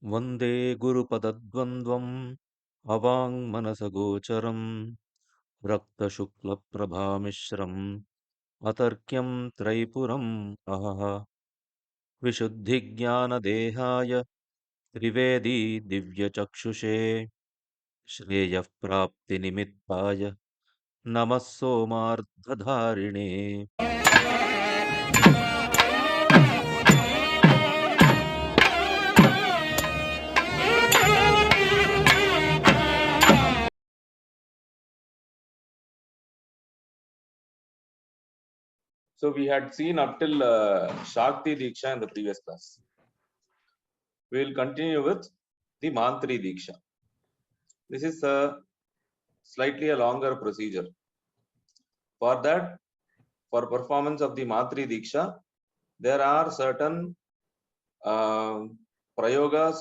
Vande Gurupadadvandvam Avang Manasagocharam Rakta Shukla Prabhamishram Atarkyam Traipuram Ahaha Vishuddhigyana Dehaya Trivedi Divya Chakshushe Shreya Prapti Nimittaya Namassomardhadharine. So we had seen up till Shakti Diksha in the previous class. We will continue with the Mantri Diksha. This is slightly a longer procedure. For that, for performance of the Mantri Diksha, there are certain prayogas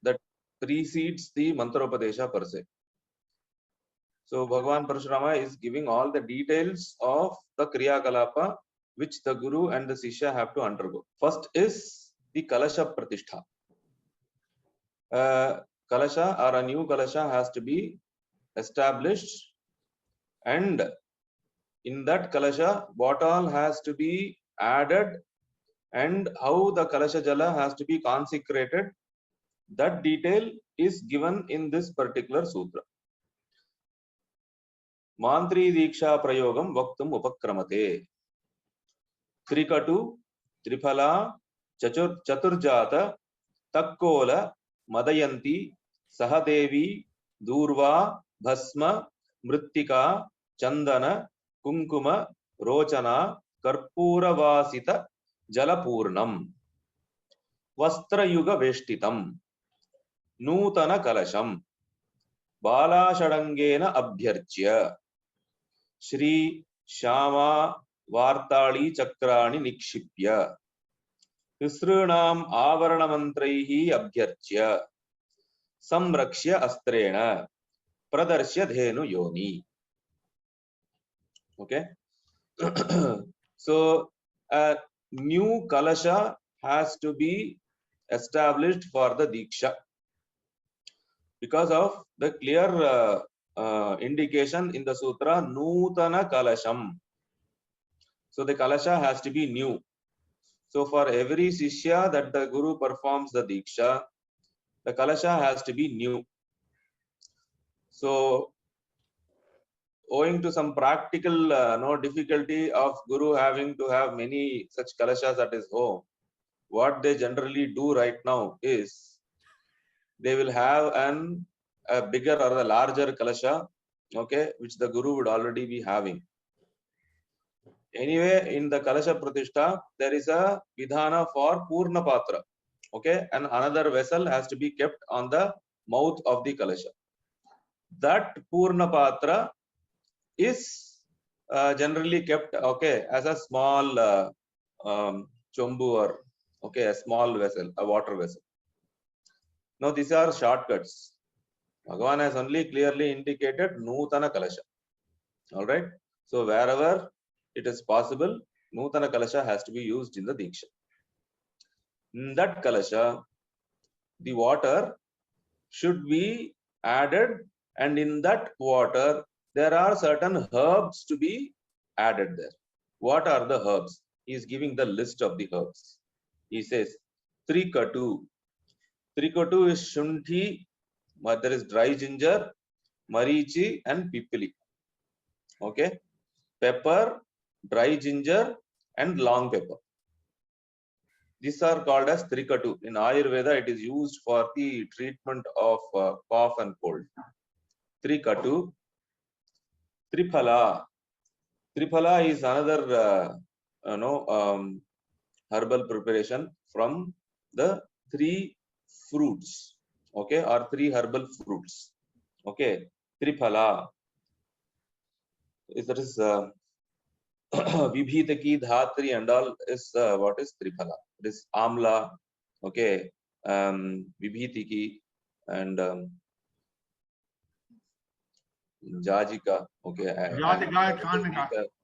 that precedes the Mantropadesha per se. So Bhagavan Parashurama is giving all the details of the Kriya Kalapa which the Guru and the Shishya have to undergo. First is the Kalasha Pratistha. Kalasha or a new Kalasha has to be established, and in that Kalasha what all has to be added and how the Kalasha Jala has to be consecrated, that detail is given in this particular sutra. Mantri Diksha Prayogam Vaktum Upakramate Trikatu Triphala Chaturjata Takkola Madayanti Sahadevi Durva Bhasma Mrutika Chandana Kunkuma Rochana Karpuravasita Jalapurnam Vastrayuga Veshtitam Nutana Kalasham Bala Shadangena Abhyarchya Shri Shama Vartali Chakrani Nikshipya Tisrunam Avarana Mantraihi Abhyarchya Samrakshya Astrena Pradarshya Dhenu Yoni. Okay. So a new Kalasha has to be established for the Diksha because of the clear indication in the Sutra Nutana Kalasham. So the Kalasha has to be new. So for every Shishya that the Guru performs the Diksha, the Kalasha has to be new. So owing to some practical difficulty of Guru having to have many such Kalashas at his home, what they generally do right now is they will have a bigger or a larger Kalasha, okay, which the Guru would already be having. Anyway, in the Kalasha Pratishta, there is a Vidhana for Purna Patra, okay, and another vessel has to be kept on the mouth of the Kalasha. That Purna Patra is generally kept, okay, as a small chombu or, okay, a small vessel, a water vessel. Now these are shortcuts. Bhagavan has only clearly indicated Nutana Kalasha. All right. So wherever it is possible, Nutana Kalasha has to be used in the Diksha. In that Kalasha, the water should be added, and in that water, there are certain herbs to be added there. What are the herbs? He is giving the list of the herbs. He says, Trikatu. Trikatu is Shunthi, there is dry ginger, Marichi, and Pipili. Okay. Pepper, dry ginger, and long pepper. These are called as Trikatu. In Ayurveda, it is used for the treatment of cough and cold. Trikatu. Triphala. Triphala is another herbal preparation from the 3 fruits, okay, or 3 herbal fruits. Okay, Triphala. That is Vibhitaki, Dhatri, and all is what is Triphala. It is Amla, okay, Vibhitiki, and Jajika, okay,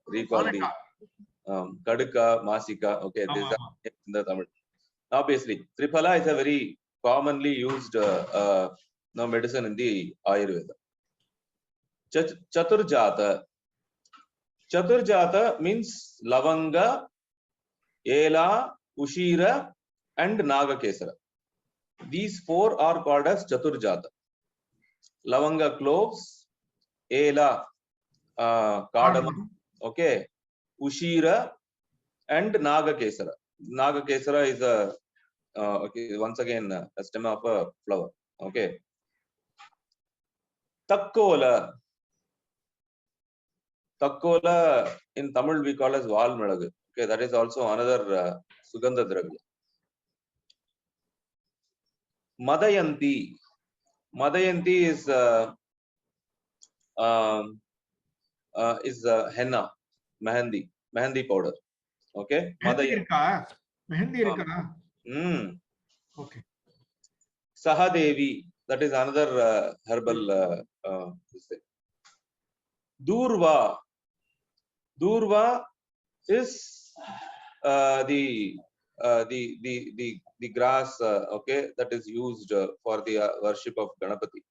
recall the Kaduka, Masika, okay, these are in the Tamil. Obviously, Triphala is a very commonly used medicine in the Ayurveda. Chaturjata. Chaturjata means lavanga, ela, ushira, and nagakesara. These four are called as chaturjata. Lavanga cloves, ela cardamom, okay, ushira, and nagakesara. Nagakesara is a okay, once again a stem of a flower. Okay. Takkola. Takkola in Tamil we call as Valmalagu. Okay, that is also another Sugandha Dravya. Madayanti. Madayanti is henna, mehendi powder. Okay, Madayanti. Mehendi irka. Okay. Sahadevi, that is another herbal. Durva. Durva is the grass, okay, that is used for the worship of Ganapati.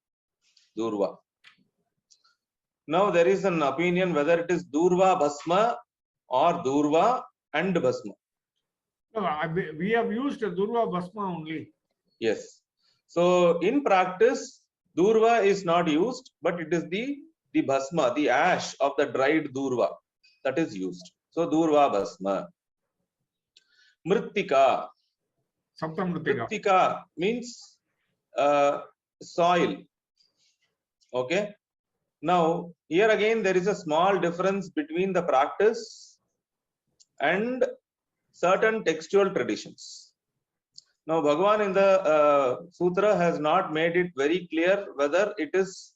Durva. Now there is an opinion whether it is Durva Bhasma or Durva and Bhasma. No, we have used Durva Bhasma only. Yes. So in practice, Durva is not used, but it is the Bhasma, the ash of the dried Durva, that is used. So Durva Bhasma. Mrutika. Sapta Mrutika. Mrutika means soil. Okay. Now, here again, there is a small difference between the practice and certain textual traditions. Now, Bhagavan in the Sutra has not made it very clear whether it is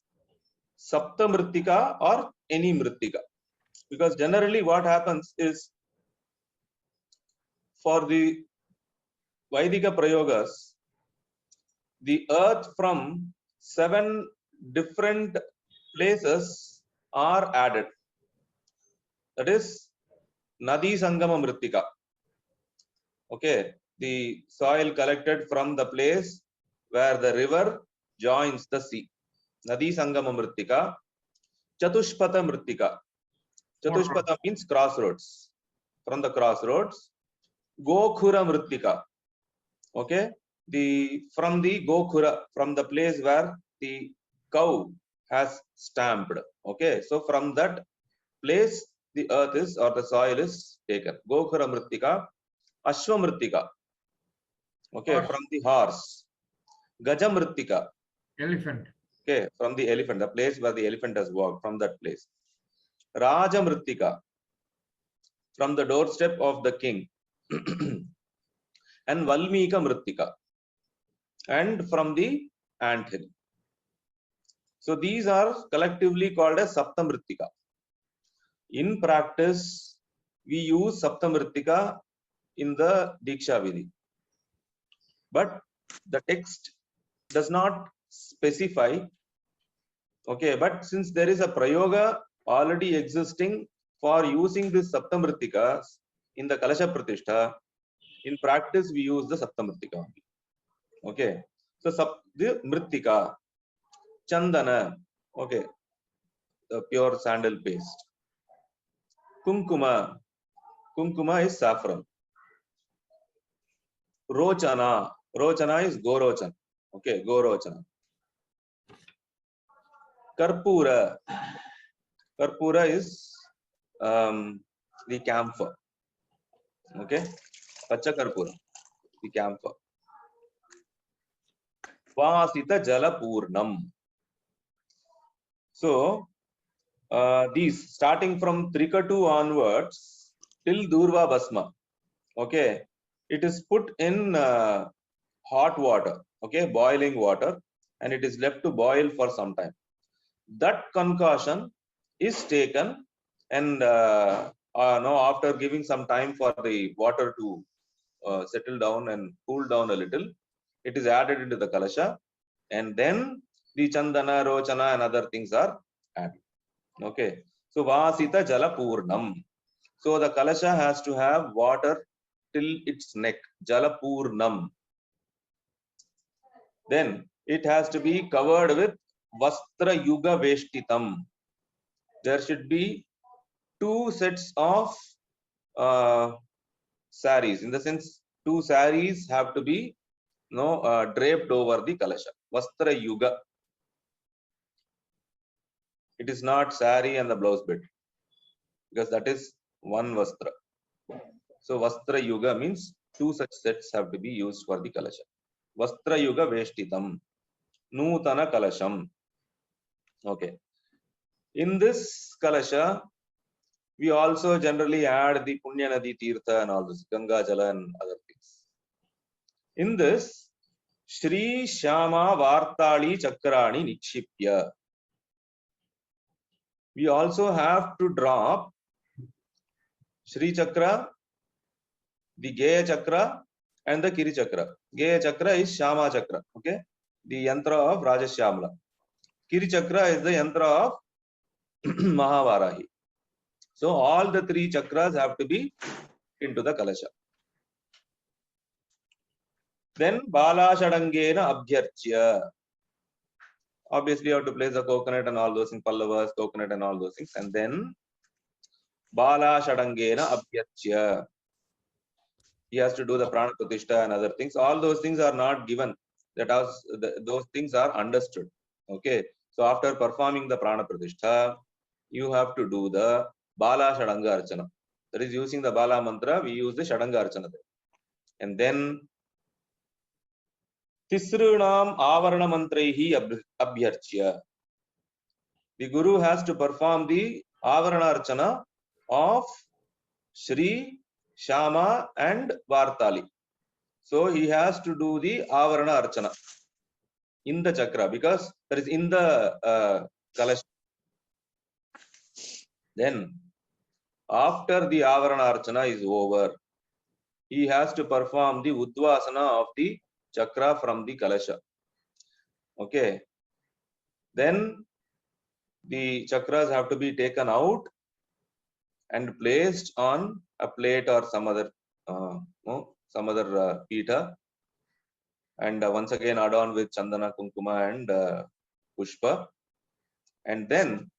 Sapta Mritika or any Mritika. Because generally what happens is, for the Vaidika Prayogas, the earth from 7 different places are added. That is Nadi Sangama Mritika. Okay, the soil collected from the place where the river joins the sea. Nadi Sangama Mritika. Chatushpata Mritika. Chatushpata means crossroads. From the crossroads. Gokhura Mritika. Okay, from the Gokhura, from the place where the cow has stamped. Okay, so from that place the earth is, or the soil is taken. Gokhura Mritika. Ashwa Mritika. Okay, from the horse. Gaja Mritika. Elephant. Okay, from the elephant, the place where the elephant has walked, from that place. Raja Mritika. From the doorstep of the king. And Valmika Mritika. And from the anthill. So these are collectively called as Sapta Mritika. In practice, we use Sapta Mritika in the Diksha Vidhi. But the text does not specify. Okay, but since there is a Prayoga already existing for using this Sapta Mritikas in the Kalasha Pratistha, in practice we use the Sapta Mritika only. Okay, so the Mritika, Chandana, okay, the pure sandal paste. Kunkuma, Kunkuma is saffron. Rochana, Rochana is Gorochan. Okay, Gorochana. Karpura, Karpura is the camphor. Okay, Pacha Karpura, the camphor. Vasita Jala Purnam. So, these starting from Trikatu onwards till Durva Bhasma. Okay, it is put in hot water. Okay, boiling water, and it is left to boil for some time. That concoction is taken, and after giving some time for the water to settle down and cool down a little, it is added into the kalasha, and then the chandana, rochana, and other things are added. Okay, so vasita jala purnam. So the kalasha has to have water till its neck. Jala purnam. Then it has to be covered with Vastra Yuga Veshtitam. There should be 2 sets of saris. In the sense, 2 saris have to be draped over the Kalasha. Vastra Yuga. It is not sari and the blouse bit, because that is one Vastra. So Vastra Yuga means 2 such sets have to be used for the Kalasha. Vastra Yuga Veshtitam. Nutana Kalasham. Okay. In this Kalasha, we also generally add the Punya Nadi Tirtha and all this, Ganga Jala and other things. In this, Shri Shama Vartali Chakrani Nikshipya. We also have to drop Shri Chakra, the Geya Chakra, and the Kiri Chakra. Geya Chakra is Shama Chakra, okay? The yantra of Rajashyamala. Kiri Chakra is the yantra of Mahavarahi. So all the 3 chakras have to be into the Kalasha. Then Bala Shadangena Abhyarchya. Obviously, you have to place the coconut and all those things, pallavas, coconut and all those things. And then Bala Shadangena Abhyarchya. He has to do the Prana Pratishta and other things. All those things are not given. Those things are understood. Okay. So after performing the Prana Pratishta, you have to do the Bala Shadanga Archana. That is, using the Bala mantra, we use the Shadanga Archana there. And then Tisrunam Avarana Mantrehi Abhyarchya. The Guru has to perform the Avarana Archana of Shri, Shama and Vartali. So he has to do the Avarana Archana in the chakra, because that is in the Kalasha. Then after the Avarana Archana is over, he has to perform the Uddvasana of the chakra from the Kalasha. Okay. Then the chakras have to be taken out and placed on a plate or some other pita, and once again adorned with chandana, kunkuma and pushpa. And then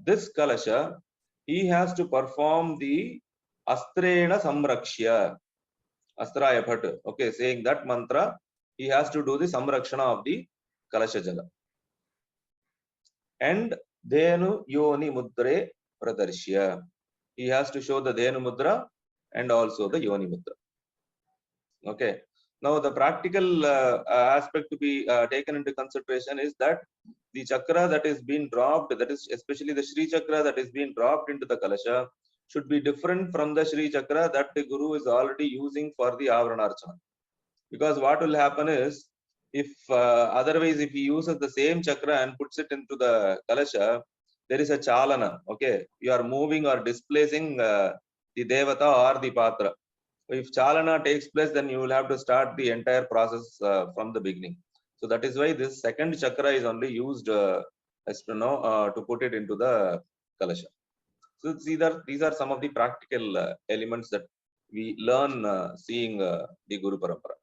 this Kalasha, he has to perform the Astrena Samrakshya, Astraya Bhat, okay, saying that mantra, he has to do the Samrakshana of the Kalasha Jala. And Dhenu Yoni Mudre Pradarshya. He has to show the Dhenu Mudra and also the Yoni Mudra. Okay. Now the practical aspect to be taken into consideration is that the chakra that is being dropped, that is especially the Shri Chakra that is being dropped into the Kalasha, should be different from the Shri Chakra that the Guru is already using for the Avarana Archana. Because what will happen is, if otherwise if he uses the same chakra and puts it into the Kalasha, there is a chalana, okay? You are moving or displacing the Devata or the Patra. If chalana takes place, then you will have to start the entire process from the beginning. So that is why this second chakra is only used to put it into the Kalasha. So these are some of the practical elements that we learn seeing the Guru Parampara.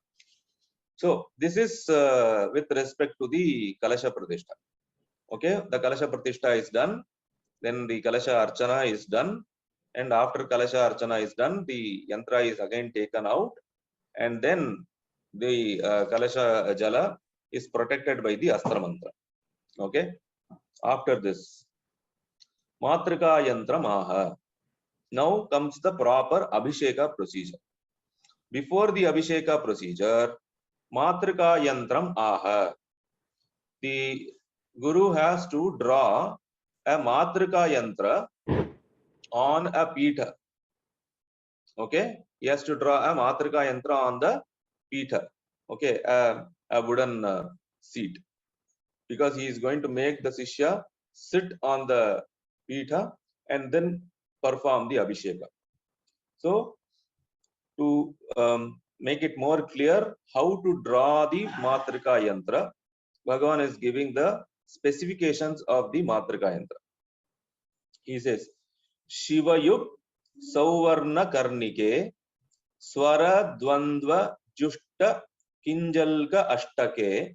So this is with respect to the Kalasha Pratishta. Okay, the Kalasha Pratishta is done, then the Kalasha Archana is done, and after Kalasha Archana is done, the yantra is again taken out, and then the Kalasha Jala is protected by the Astra Mantra. Okay, after this, Matrika Yantra Maha. Now comes the proper Abhisheka procedure. Before the Abhisheka procedure, Matrika Yantram Aha. The Guru has to draw a Matrika Yantra on a Pita. Okay, he has to draw a Matrika Yantra on the Pita. Okay, a wooden seat, because he is going to make the Shishya sit on the Pita and then perform the Abhisheka. So, to make it more clear how to draw the Matrika Yantra, Bhagavan is giving the specifications of the Matrika Yantra. He says, Shivayuk Sauvarna Karnike Swara Dvandva Jushta Kinjalka Ashtake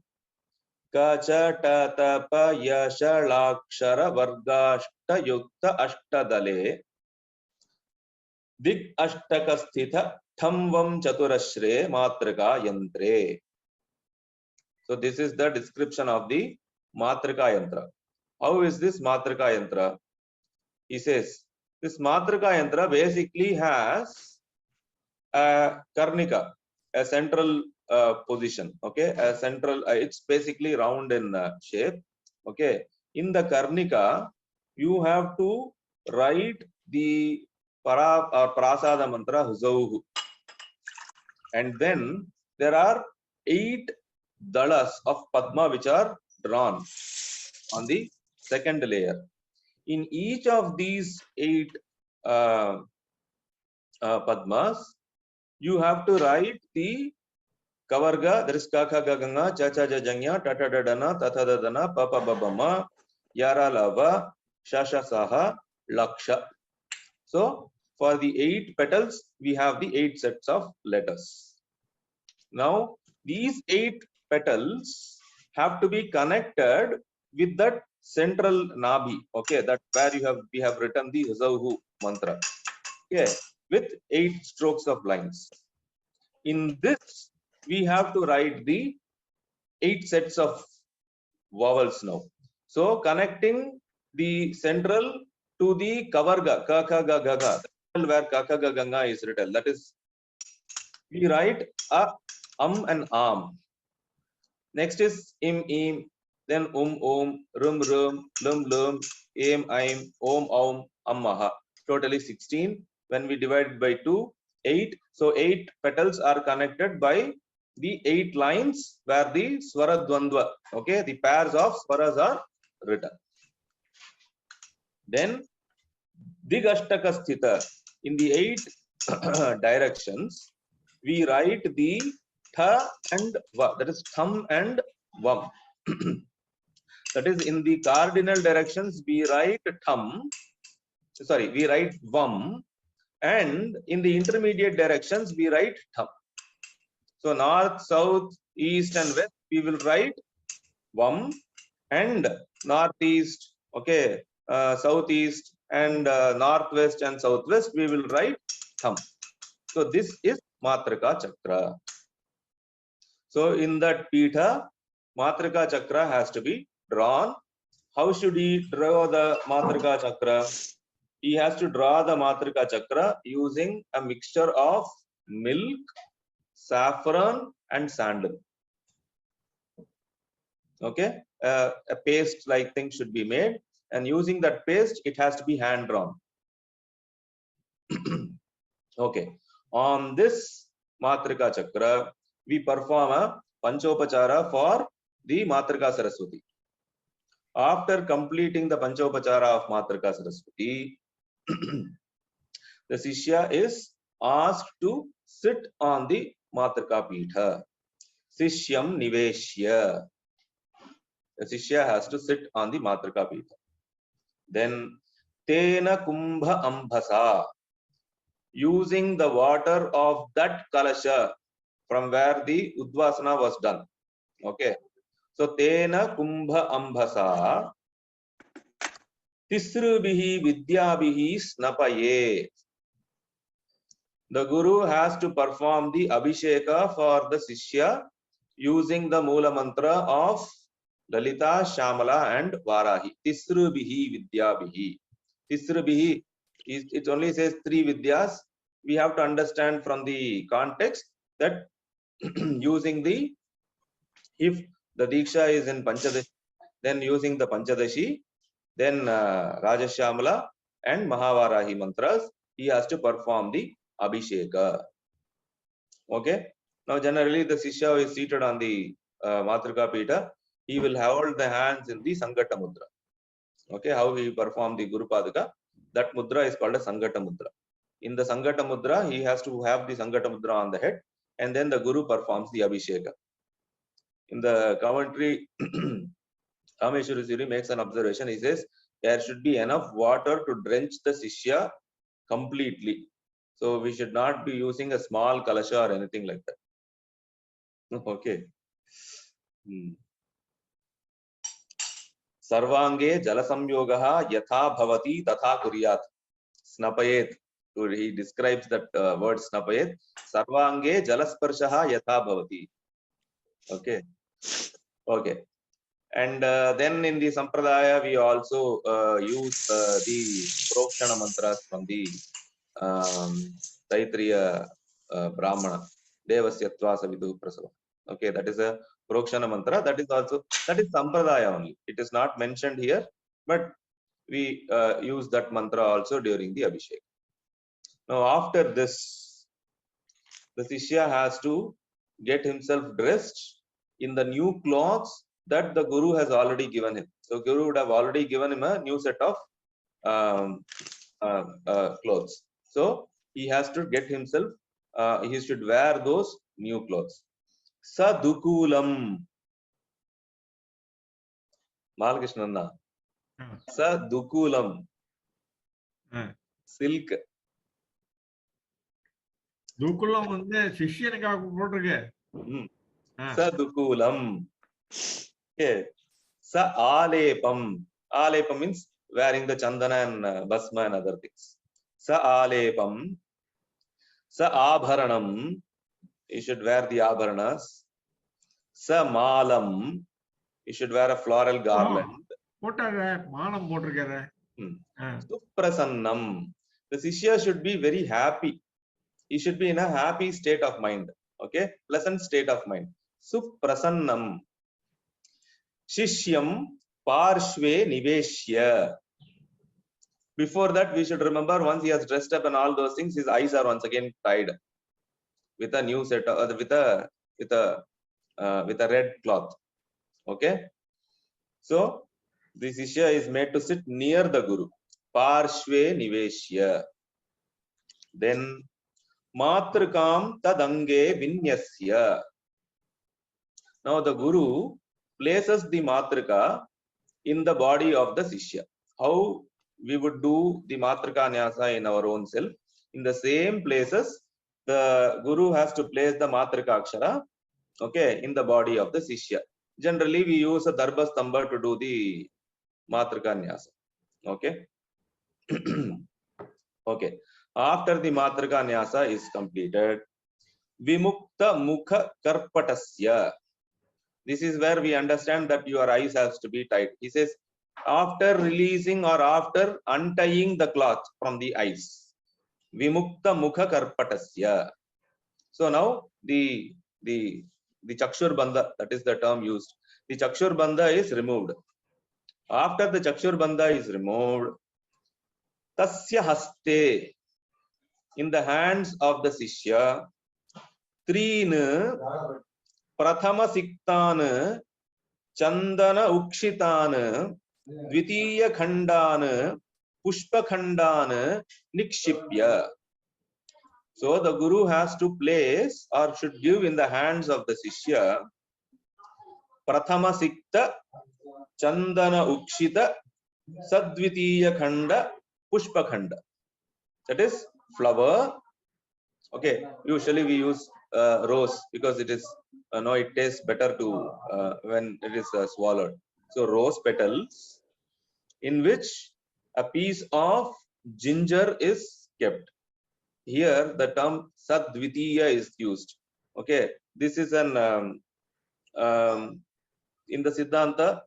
Kacha tatapa yashalakshara vargashta yukta ashtadale Dig ashtakasthita thamvam chaturashre matrika yantre. So this is the description of the Matrika Yantra. How is this Matrika Yantra? He says, this Matrika Yantra basically has a karnika, a central position. Okay, a central, it's basically round in shape. Okay, in the karnika, you have to write the prasada mantra Huzauhu. And then there are 8 dalas of Padma which are drawn on the second layer. In each of these 8 Padmas, you have to write the Kavarga, there is Kaka Gaganga, Chacha Jajanya, Tata Dadana, Tata Dadana, Papa Babama, Yara Lava, Shasha Saha, Laksha. So, for the 8 petals, we have the 8 sets of letters. Now, these 8 petals have to be connected with that central nabi. Okay, that where we have written the Huzauhu mantra. Okay, with 8 strokes of lines. In this, we have to write the 8 sets of vowels now. So, connecting the central to the Kavarga, Kaka Gaga, where Kaka Ganga is written. That is, we write a and am. Next is im, then om, rum, lum, aim, om, ammaha. Totally 16. When we divide by 2, 8. So 8 petals are connected by the 8 lines where the swara dvandva, okay, the pairs of swaras are written. Then digashtaka sthita, in the 8 directions, we write the tha and va, that is thum and vam. That is, in the cardinal directions, we write thum, we write vam, and in the intermediate directions, we write thum. So, north, south, east, and west, we will write vam, and northeast, okay, southeast, and northwest and southwest, we will write thum. So, this is Matrika Chakra. So, in that Pitha, Matrika Chakra has to be drawn. How should he draw the Matrika Chakra? He has to draw the Matrika Chakra using a mixture of milk, saffron, and sandal. Okay, a paste like thing should be made, and using that paste, it has to be hand drawn. Okay, on this Matrika Chakra, we perform a Panchopachara for the Matrika Saraswati. After completing the Panchopachara of Matrika Saraswati, the Shishya is asked to sit on the Matrika Pitha. Sishyam Niveshya. The Shishya has to sit on the Matrika Pitha. Then Tena Kumbha Ambhasa. Using the water of that Kalasha from where the Udvasana was done. Okay. So Tena Kumbha Ambhasa Tisrubihi Vidyabihi Snapaye. The Guru has to perform the Abhisheka for the Shishya using the Mula Mantra of Lalita, Shamala, and Varahi. Tisrubihi Vidyabihi. Tisrubihi, it only says 3 Vidyas. We have to understand from the context that using the, if the Diksha is in Panchadashi, then using the Panchadashi, then Rajashamala and Mahavarahi mantras, he has to perform the Abhisheka. Okay. Now, generally, the Shishya is seated on the Matrika Pita. He will hold the hands in the Sangata Mudra. Okay. How he perform the Gurupaduka, that mudra is called a Sangata Mudra. In the Sangata Mudra, he has to have the Sangata Mudra on the head, and then the Guru performs the Abhisheka. In the commentary, Kameshwari Siri makes an observation. He says, there should be enough water to drench the Shishya completely. So we should not be using a small kalasha or anything like that. Okay. Sarvange jalasamyogaha yatha bhavati tatha kuryat. Snapayet. He describes that word snapayet. Sarvange jalasparshaha yatha bhavati. Okay. Okay. And then in the Sampradaya, we also use the Prokshana mantras from the Taitriya Brahmana. Devasyatva savidu prasava. Okay, that is a Prokshana mantra. That is Sampradaya only. It is not mentioned here, but we use that mantra also during the Abhishek. Now, after this, the Shishya has to get himself dressed in the new clothes that the Guru has already given him. So, Guru would have already given him a new set of clothes. So, he has to get himself, he should wear those new clothes. Sadukulam. Malakrishnanna. Sadukulam. Silk. Dukulam வந்து சிஷ்யனுக்காக போட்டிருக்கு. Sadukulam. Okay. Sa alepam. Alepam means wearing the chandana and basma and other things. Sa alepam. Sa abharanam. You should wear the abharanas. Sa malam. You should wear a floral garland. போட்டாங்க மானம் போட்டிருக்காரு. Suprasannam. The Shishya should be very happy. He should be in a happy state of mind. Okay, pleasant state of mind. Suprasannam. Shishyam parshve niveshya. Before that, we should remember, once he has dressed up and all those things, his eyes are once again tied with a new set of, with a red cloth. Okay, so the Shishya is made to sit near the Guru. Parshve niveshya. Then Matrikam tadange vinyasya. Now the Guru places the Matrika in the body of the Shishya. How we would do the Matrika Nyasa in our own self. In the same places, the Guru has to place the Matrika Achara, okay, in the body of the Shishya. Generally, we use a Darbha Stamba to do the Matrika Nyasa. Okay. Okay. After the Matrika Nyasa is completed, Vimukta Mukha Karpatasya. This is where we understand that your eyes has to be tight. He says, after releasing or after untying the cloth from the eyes, Vimukta Mukha Karpatasya. So now the Chakshur Bandha, that is the term used. The Chakshur Bandha is removed. After the Chakshur Bandha is removed, Tasya Haste, in the hands of the Shishya, Trina Prathama Siktana Chandana Ukshitana Dvitiya Khandana Pushpa Khandana Nikshipya. So the Guru has to place or should give in the hands of the Shishya Prathama Sikta Chandana Ukshita Sadvitiya Khanda Pushpa Khanda. That is flower. Okay, usually we use rose because it is it tastes better to when it is swallowed. So rose petals in which a piece of ginger is kept. Here the term Sadvitiya is used. Okay, this is an in the Siddhanta,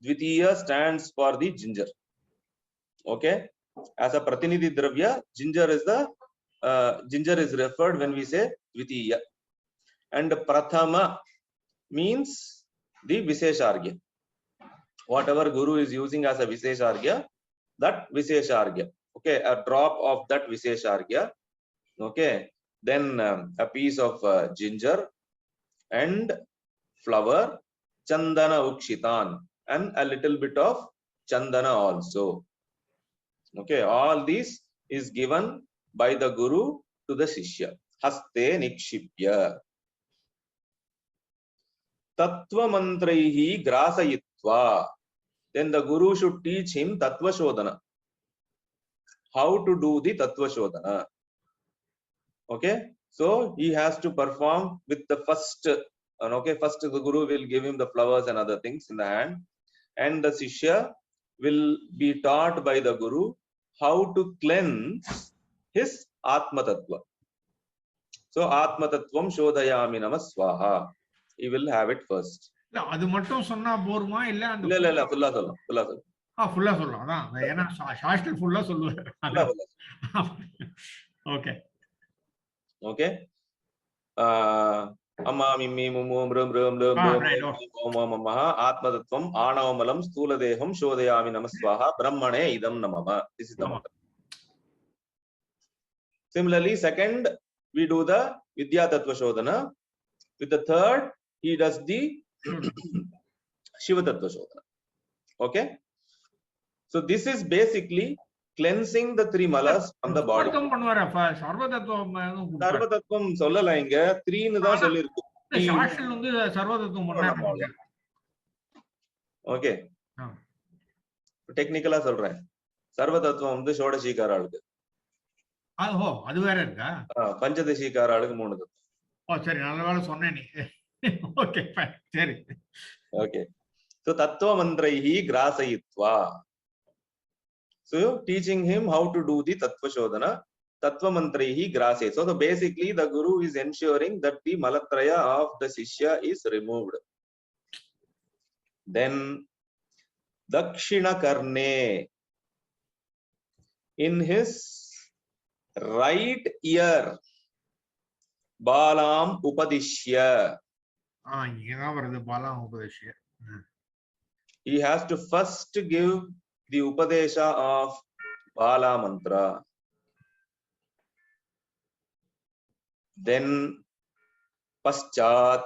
Dvitiya stands for the ginger. Okay, as a Pratinidhi Dravya, ginger is referred when we say Dvitiya. And Prathama means the Visheshargya. Whatever Guru is using as a Visheshargya, that Visheshargya. Okay, a drop of that Visheshargya. Okay, then a piece of ginger and flower, Chandana Ukshitan, and a little bit of Chandana also. Okay, all this is given by the Guru to the Shishya. Haste Nikshipya. Tattva mantraihi Grasayitva. Then the Guru should teach him tattva Shodhana. How to do the tattva Shodhana. Okay, so he has to perform with the first. Okay, first the Guru will give him the flowers and other things in the hand, and the Shishya will be taught by the Guru how to cleanse his Atma Tattva. So Atma Tattvam Shodhayami Nama Swaha. He will have it first. அது மட்டும் சொன்னா போருமா இல்ல அந்த இல்ல ஃபுல்லா சொல்லலாம் ஃபுல்லா சொல்லலாம் அதான் ஏன்னா சாஸ்திரம் ஃபுல்லா சொல்லுவாரு ஓகே ஓகே அம்மா மிம்மி மும்மு மிரும் மிரும் ஓம் நமஹ ஆத்மதத்துவம் ஆணவமலம் ஸ்தூல தேகம் சோதயாமி நமஸ்வாஹா பிரம்மணே இதம் நமம. This is the mantra. Similarly, second we do the Vidya Tattva Shodhana. With the third he does the Shiva Tattva Shodhana. Okay, so this is basically cleansing the three malas from the body. சர்வதத்துவம் சொல்லல இங்க 3 ன்னு தான் சொல்லி இருக்கு. சாஸ்திரம் வந்து சர்வதத்துவம் பண்ணாங்க. Okay, டெக்னிக்கலா சொல்றேன். சர்வதத்துவம் வந்து ஷோடசிகார ஆளுக்கு. ஓ அது வேற இருக்கா? பஞ்சதசிகார ஆளுக்கு 3 தத்துவம். ஓ சரி, நல்ல வேளை சொன்னே நீ. ஓகே ஃபைன், சரி. Okay, so tattva mantraihi grasayitva. So teaching him how to do the tattva shodhana, tattva mantraihi grase. So basically the Guru is ensuring that the malatraya of the Shishya is removed. Then dakshina karne, in his right ear, balam upadishya. இங்கதான் வருது பாலாம் உபதேசிய. He has to first give the Upadesha of Bala mantra. Then Paschat,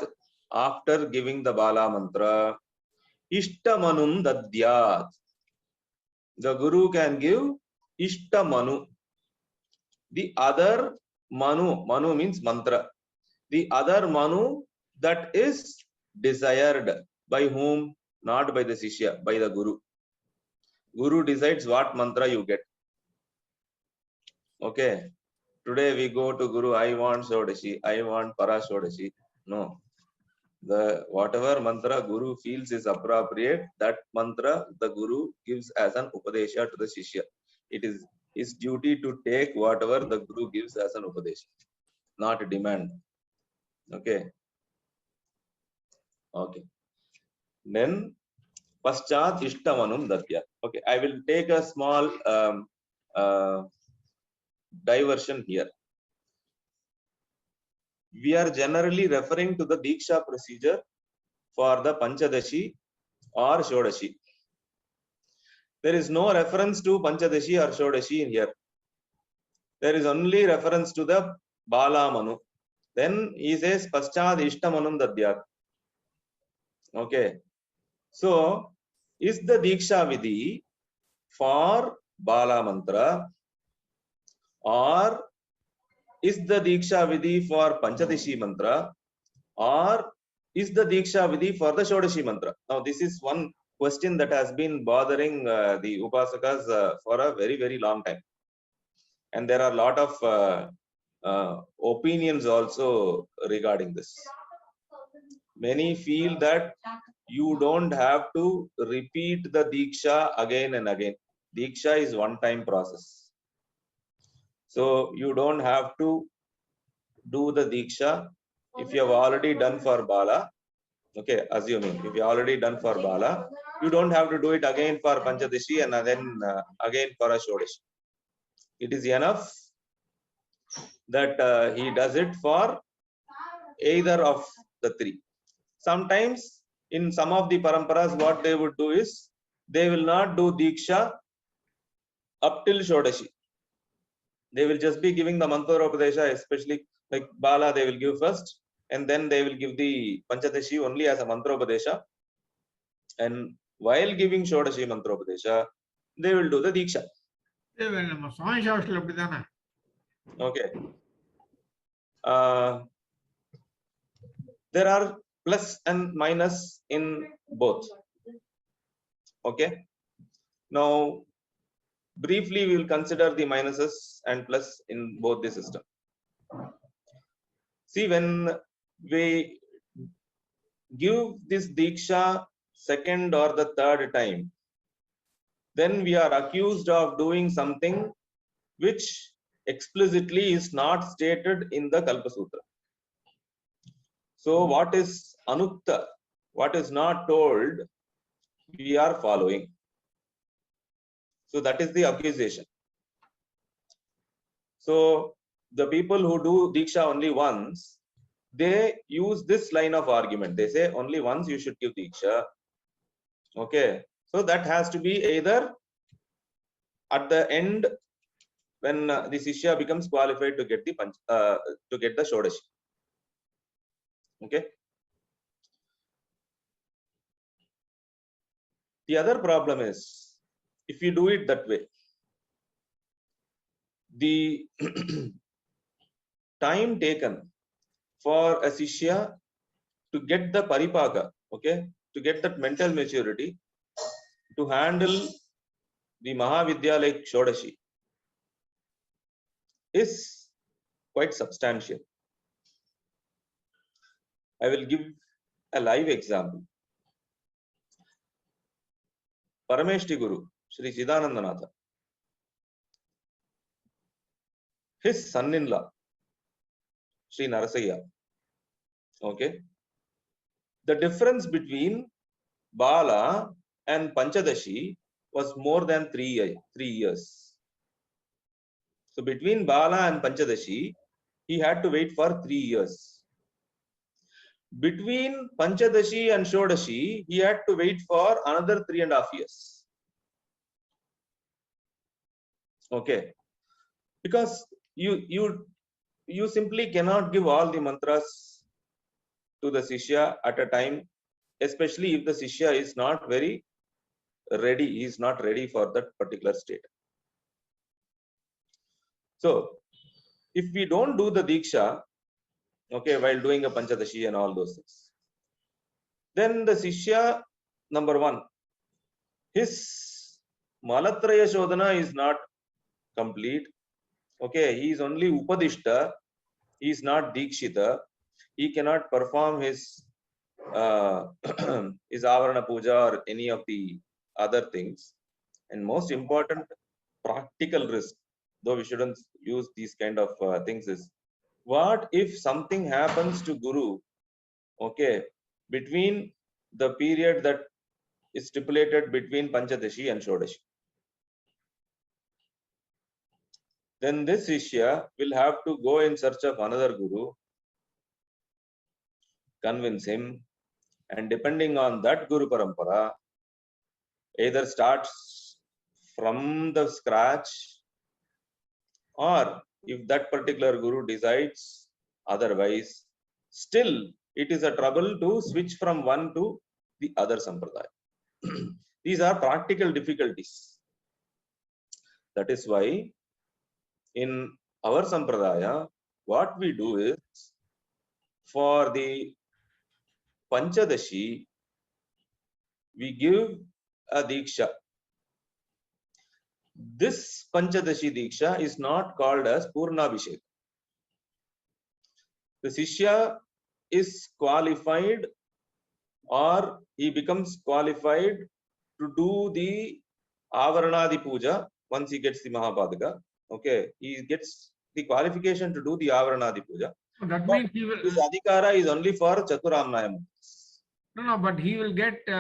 after giving the Bala mantra, Ishta manum dadyat. The Guru can give Ishta manu. The other manu means mantra. The other manu that is desired by whom? Not by the Shishya, by the Guru. Guru decides what mantra you get. Okay, today we go to Guru, I want Shodashi, I want Shodashi. No, the whatever mantra Guru feels is appropriate, that mantra the Guru gives as an Upadesha to the Shishya. It is his duty to take whatever the Guru gives as an Upadesha, not demand. Okay. Okay. Then Paschat Ishtamanum Dadya. Okay, I will take a small diversion here. We are generally referring to the Diksha procedure for the Panchadashi or Shodashi. There is no reference to Panchadashi or Shodashi in here. There is only reference to the Bala Manu. Then he says Paschat Ishtamanum Dadya. Okay, so is the Diksha Vidhi for Bala mantra or is the Diksha Vidhi for Panchadashi mantra or is the Diksha Vidhi for the Shodashi mantra? Now this is one question that has been bothering the Upasakas for a very, very long time, and there are a lot of opinions also regarding this. Many feel that you don't have to repeat the Diksha again and again. Diksha is one-time process. So you don't have to do the Diksha if you have already done for Bala. Okay, assuming if you already done for Bala, you don't have to do it again for Panchadashi and then again for a Shodashi. It is enough that he does it for either of the three. Sometimes in some of the paramparas, what they would do is they will not do Diksha up till Shodashi. They will just be giving the Mantropadesha, especially like Bala, they will give first, and then they will give the Panchadashi only as a Mantropadesha. And while giving Shodashi Mantropadesha, they will do the Diksha. Okay. There are plus and minus in both. Okay. Now, briefly, we will consider the minuses and plus in both the system. See, when we give this Diksha second or the third time, then we are accused of doing something which explicitly is not stated in the Kalpa Sutra. So what is anukta, what is not told, we are following. So that is the accusation. So the people who do Diksha only once, they use this line of argument. They say only once you should give Diksha. Okay. So that has to be either at the end when the Shishya becomes qualified to get the Shodashi. Okay. The other problem is if you do it that way, the time taken for a Shishya to get the Paripaka, okay, to get that mental maturity, to handle the Mahavidya like Shodashi is quite substantial. I will give a live example. Parameshti Guru, Sri Chidanandanatha, his son-in-law, Sri Narasaya, okay, the difference between Bala and Panchadashi was more than 3 years. So between Bala and Panchadashi, he had to wait for 3 years. Between Panchadashi and Shodashi, he had to wait for another 3.5 years. Okay, because you simply cannot give all the mantras to the Shishya at a time, especially if the Shishya is not very ready, he is not ready for that particular state. So if we don't do the Diksha, okay, while doing a Panchadashi and all those things, then the Shishya, number one, his Malatraya Shodhana is not complete. Okay, he is only Upadishta, he is not Dikshita, he cannot perform his his Avarana Puja or any of the other things. And most important, practical risk, though we shouldn't use these kind of things, is what if something happens to Guru, okay, between the period that is stipulated between Panchadashi and Shodashi? Then this Shishya will have to go in search of another Guru, convince him, and depending on that Guru Parampara, either starts from the scratch, or if that particular Guru decides otherwise, still it is a trouble to switch from one to the other Sampradaya. These are practical difficulties. That is why in our Sampradaya, what we do is, for the Panchadashi, we give a Diksha. This Panchadashi Diksha is not called as Purnabhisheka. The Shishya is qualified, or he becomes qualified to do the Avaranadi Puja once he gets the Mahapadaka. Okay, he gets the qualification to do the Avaranadi Puja. That means he will. This Adhikara is only for Chaturamnaya. No, but he will get 2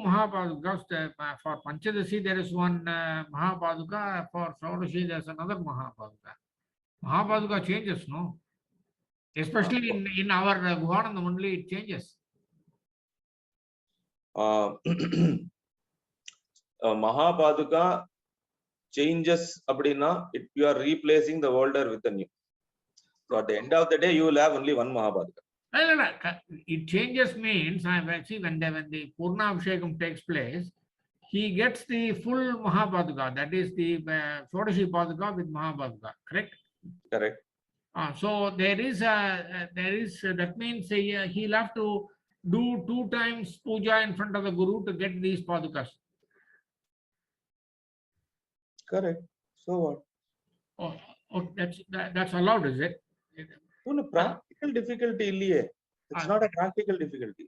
Mahapadukas. For Panchadashi, there is one Mahapaduka. For Shodashi, there is another Mahapaduka. Mahapaduka changes, no? Especially in our Guhananda only, it changes. Mahapaduka changes abdina, you are replacing the older with the new. So at the end of the day, you will have only one Mahapaduka. No. It changes means, see, when the Purnabhishekam takes place, he gets the full Mahapaduka, that is the Shodashi Paduka with Mahapaduka, correct? Correct. So there is that means he'll have to do 2 times puja in front of the Guru to get these Padukas. Correct. So what? Oh, that's allowed, is it? No, practical difficulty. It's not a practical difficulty.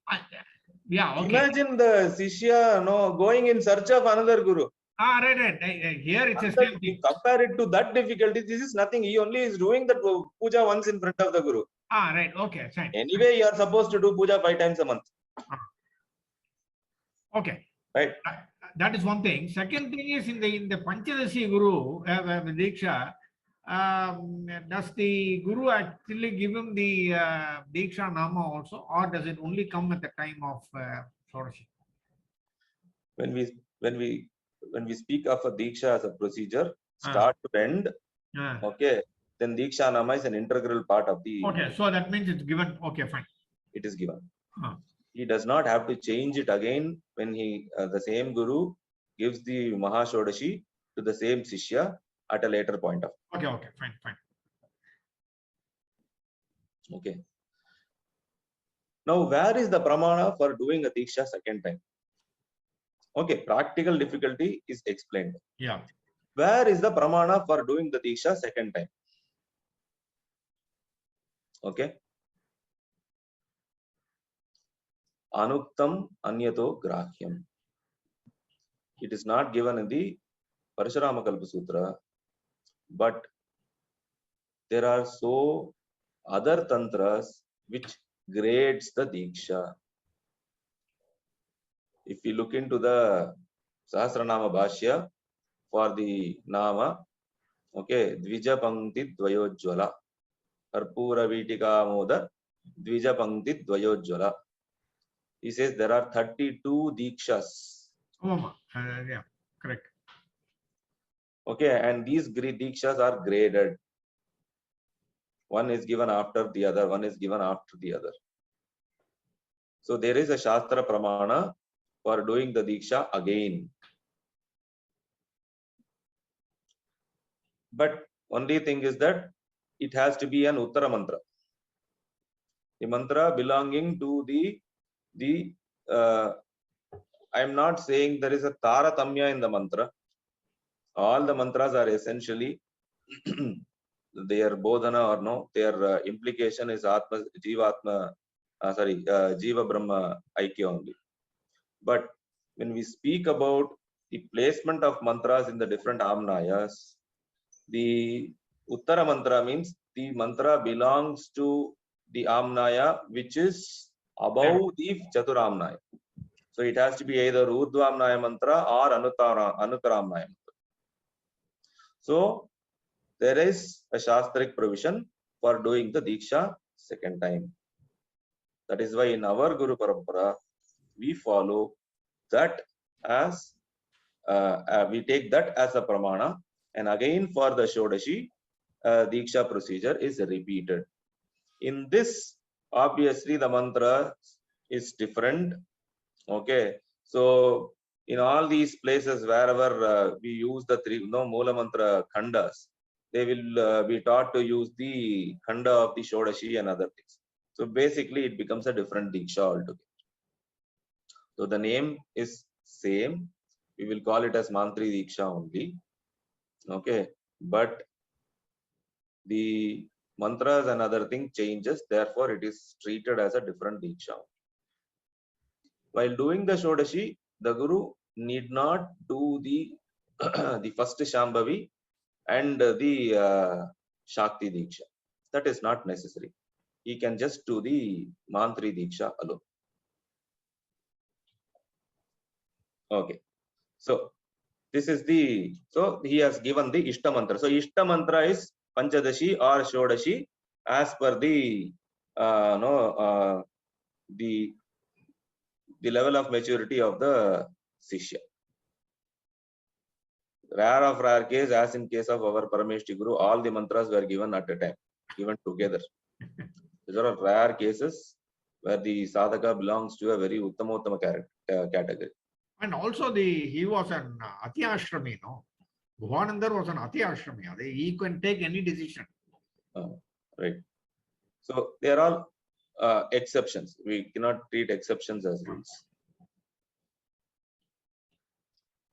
Yeah, okay. Imagine the Shishya going in search of another Guru. Right. Here it's the same thing. Compare it to that difficulty, this is nothing. He only is doing that puja once in front of the Guru. Right. Okay, fine. Anyway, you are supposed to do puja 5 times a month. Okay. Right. That is one thing. Second thing is in the Panchadasi Guru, Diksha, does the Guru actually give him the Diksha Nama also, or does it only come at the time of Shodashi? When we speak of a Diksha as a procedure, start to end, okay, then Diksha Nama is an integral part of the... Okay, so that means it's given. Okay, fine. It is given. He does not have to change it again when the same Guru gives the Maha Shodashi to the same Shishya at a later point of time. Okay, fine. Okay. Now, where is the pramana for doing a Diksha second time? Okay, practical difficulty is explained. Yeah. Where is the pramana for doing the Diksha second time? Okay. Anuktam Anyato Grahyam. It is not given in the Parashurama Kalpa Sutra, but there are so other tantras which grades the Diksha. If you look into the Sahasranama Bhashya for the Nama, okay, Dvija Pankti Dvayojjvala, Karpura Vitika Moda, Dvija Pankti Dvayojjvala. He says there are 32 Dikshas. Yeah, correct. Okay, and these Dikshas are graded. One is given after the other, one is given after the other. So there is a Shastra Pramana for doing the Diksha again. But only thing is that it has to be an Uttara mantra. The mantra belonging to I am not saying there is a Taratamya in the mantra. All the mantras are essentially their bodhana or no, their implication is Jiva Brahma Aikya only. But when we speak about the placement of mantras in the different amnayas, the Uttara mantra means the mantra belongs to the amnaya which is above the Chaturamnaya. So it has to be either Urdhvamnaya mantra or Anutaramnaya mantra. So there is a Shastric provision for doing the Diksha second time. That is why in our Guru Parampara, we follow that as, we take that as a Pramana. And again for the Shodashi, Diksha procedure is repeated. In this, obviously the mantra is different. Okay. So in all these places, wherever we use the Mula Mantra Khandas, they will be taught to use the Khanda of the Shodashi and other things. So basically it becomes a different Diksha altogether. So the name is same. We will call it as Mantri Diksha only. Okay. But the mantras and other thing changes. Therefore, it is treated as a different Diksha. While doing the Shodashi, the Guru need not do the the first Shambhavi and the Shakti Diksha. That is not necessary. He can just do the Mantri Diksha alone. Okay. So this is so he has given the Ishta Mantra. So Ishta Mantra is Panchadashi or Shodashi as per the the level of maturity of the Shishya. Rare case, as in case of our Parameshti Guru, all the mantras were given at a time, given together. These are rare cases where the sadhaka belongs to a very uttama category. And also he was an Ati Ashrami, no? Bhuvanandar was an Ati Ashrami. He can take any decision. Right. So they are all exceptions. We cannot treat exceptions as rules.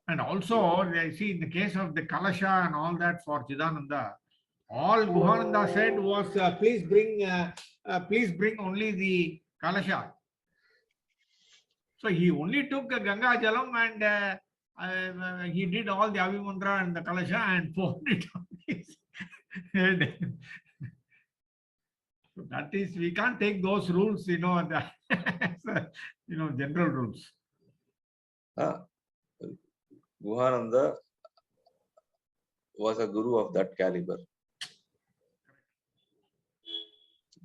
And also, I see in the case of the Kalasha and all that for Chidananda, all Bhuvananda said was, please bring only the Kalasha. So he only took Ganga Jalam and he did all the Avimantra and the Kalasha and poured it on his head. So that is, we can't take those rules, general rules. Guhananda was a guru of that caliber.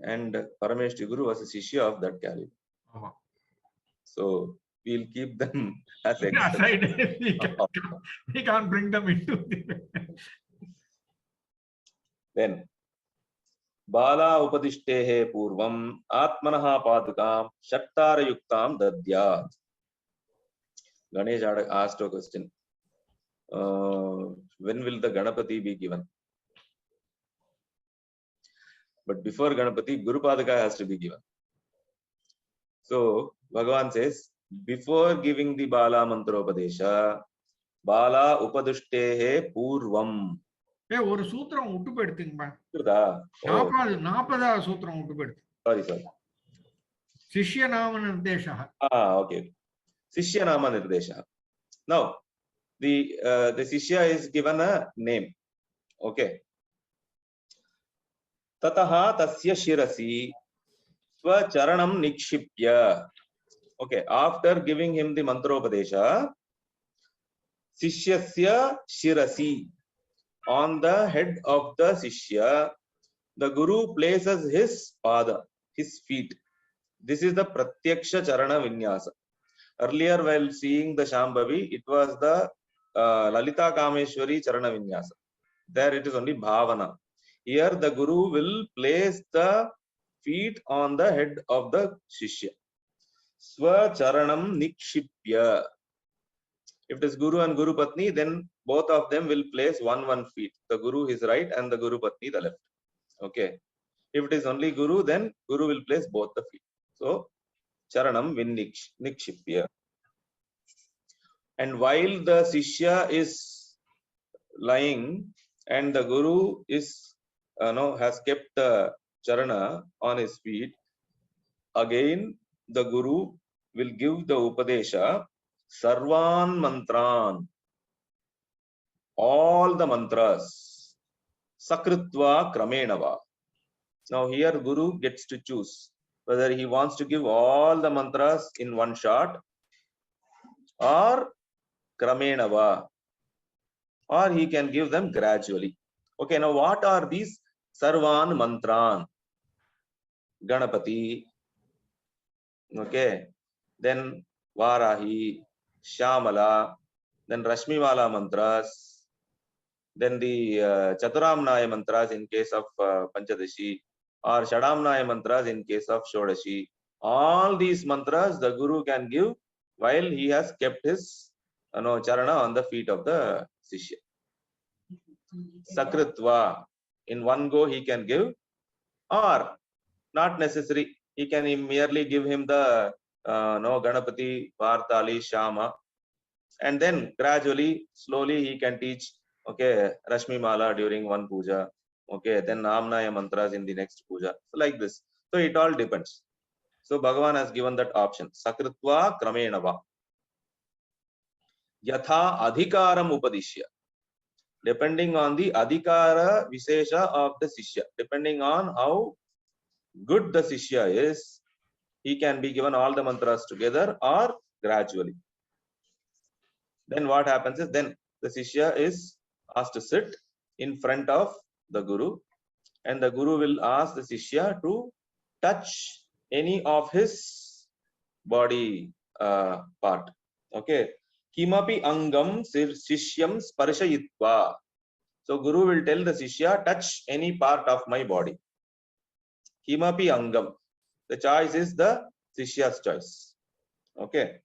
And Parameshti Guru was a Shishya of that caliber. So we'll keep them as exceptions. We can't bring them into the... Then Bala Upadishtehe Purvam Atmanaha Padukam Shaktara Yuktam Dadyat. Ganesh asked a question. When will the Ganapati be given? But before Ganapati, Gurupaduka has to be given. So Bhagavan says, before giving the Bala Mantropadesha, Bala Upadishtehe Purvam. ஒரு சூத்திரம் விட்டு போயிடுங்க. சூத்திரம் விட்டு போயிடுது. Sorry. Shishya Nama Nirdesha. Okay. Shishya Nama Nirdesha. Now, the Shishya is given a name. Okay. Tataha tasya shirasi swacharanam nikshipya. Okay. After giving him the Mantropadesha, Shishyasya shirasi. On the head of the Shishya, the Guru places his pada, his feet. This is the Pratyaksha Charana Vinyasa. Earlier, while seeing the Shambhavi, it was the Lalita Kameshwari Charana Vinyasa. There it is only Bhavana. Here the Guru will place the feet on the head of the Shishya. Swacharanam Nikshipya. If it is Guru and Guru Patni, then both of them will place one feet. The Guru is right and the Guru Patni the left. Okay. If it is only Guru, then Guru will place both the feet. So, Charanam Nikshipya. And while the Shishya is lying and the Guru is, has kept the Charana on his feet, again the Guru will give the Upadesha Sarvan Mantran. All the mantras. Sakritva Kramenava. Now here Guru gets to choose whether he wants to give all the mantras in one shot or Kramenava, or he can give them gradually. Okay, now what are these Sarvan Mantran? Ganapati, okay, then Varahi, Shamala, then Rashmivala mantras, then the Chaturamnaya mantras in case of Panchadashi, or Shadamnaya mantras in case of Shodashi. All these mantras the Guru can give while he has kept his Charana on the feet of the Shishya. Sakritva, in one go he can give, or not necessary. He can merely give him the Ganapati, Vartali, Shama, and then gradually, slowly he can teach, okay, Rashmi Mala during one puja, okay, then Namnaya mantras in the next puja. So like this. So it all depends. So Bhagavan has given that option. Sakritva Kramenava. Yatha Adhikaram Upadishya. Depending on the Adhikara Visesha of the Shishya, depending on how good the Shishya is, he can be given all the mantras together or gradually. Then what happens is, then the Shishya is asked to sit in front of the Guru, and the Guru will ask the Shishya to touch any of his body part. Okay. Kimapi angam Shishyam Sparshayitva. So Guru will tell the Shishya, touch any part of my body. Kimapi angam. The choice is the Shishya's choice. Okay.